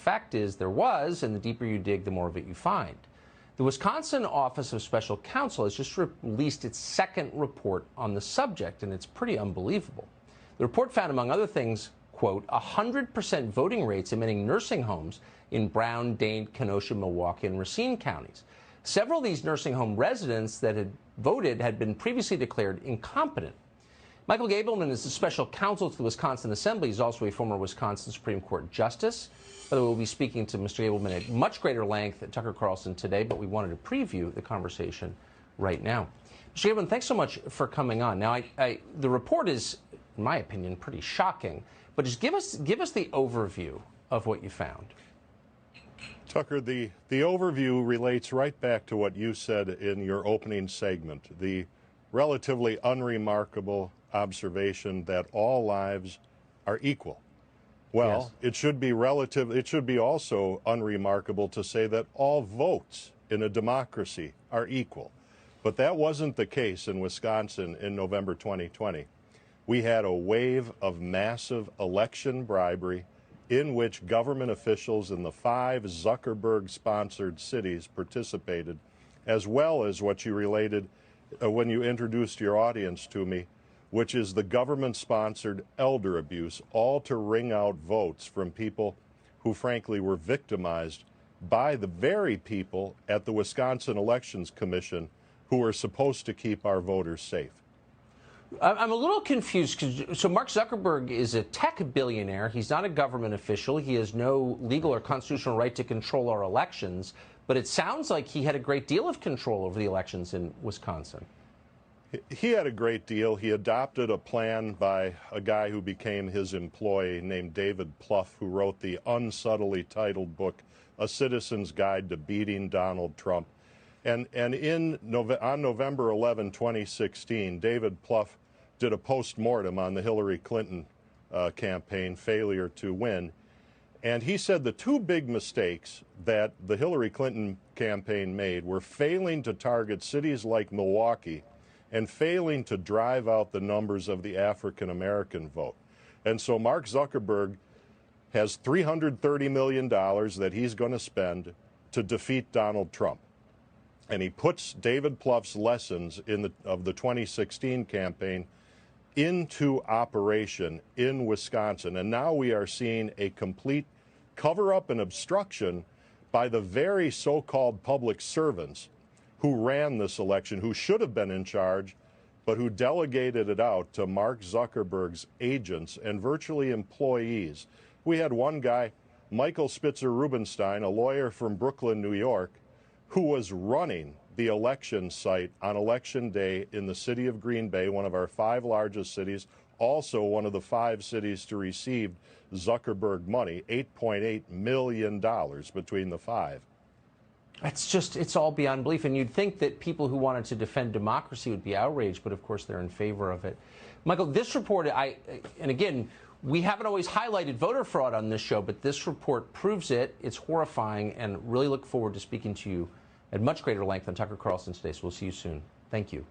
Fact is, there was, and the deeper you dig, the more of it you find. The Wisconsin Office of Special Counsel has just released its second report on the subject, and it's pretty unbelievable. The report found, among other things, quote, 100% voting rates in many nursing homes in Brown, Dane, Kenosha, Milwaukee, and Racine counties. Several of these nursing home residents that had voted had been previously declared incompetent. Michael Gableman is the special counsel to the Wisconsin Assembly. He's also a former Wisconsin Supreme Court justice. By the way, we'll be speaking to Mr. Gableman at much greater length at Tucker Carlson today, but we wanted to preview the conversation right now. Mr. Gableman, thanks so much for coming on. Now, the report is, in my opinion, pretty shocking, but just give us the overview of what you found. Tucker, the overview relates right back to what you said in your opening segment, the relatively unremarkable observation that all lives are equal. Well, yes. It should be also unremarkable to say that all votes in a democracy are equal. But that wasn't the case in Wisconsin in November 2020. We had a wave of massive election bribery in which government officials in the 5 Zuckerberg-sponsored cities participated, as well as what you related when you introduced your audience to me, which is the government-sponsored elder abuse, all to wring out votes from people who, frankly, were victimized by the very people at the Wisconsin Elections Commission who are supposed to keep our voters safe. I'm a little confused because Mark Zuckerberg is a tech billionaire. He's not a government official. He has no legal or constitutional right to control our elections. But it sounds like he had a great deal of control over the elections in Wisconsin. He had a great deal. He adopted a plan by a guy who became his employee named David Plouffe, who wrote the unsubtly titled book, A Citizen's Guide to Beating Donald Trump. And on November 11, 2016, David Plouffe did a post-mortem on the Hillary Clinton campaign, failure to win. And he said the 2 big mistakes that the Hillary Clinton campaign made were failing to target cities like Milwaukee and failing to drive out the numbers of the African-American vote. And so Mark Zuckerberg has $330 million that he's going to spend to defeat Donald Trump. And he puts David Plouffe's lessons of the 2016 campaign into operation in Wisconsin. And now we are seeing a complete cover-up and obstruction by the very so-called public servants who ran this election, who should have been in charge, but who delegated it out to Mark Zuckerberg's agents and virtually employees. We had one guy, Michael Spitzer Rubenstein, a lawyer from Brooklyn, New York, who was running the election site on Election Day in the city of Green Bay, one of our 5 largest cities, also one of the 5 cities to receive Zuckerberg money, $8.8 million between the 5. It's all beyond belief. And you'd think that people who wanted to defend democracy would be outraged, but of course they're in favor of it. Michael, this report, and again, we haven't always highlighted voter fraud on this show, but this report proves it. It's horrifying, and really look forward to speaking to you at much greater length on Tucker Carlson today. So we'll see you soon. Thank you.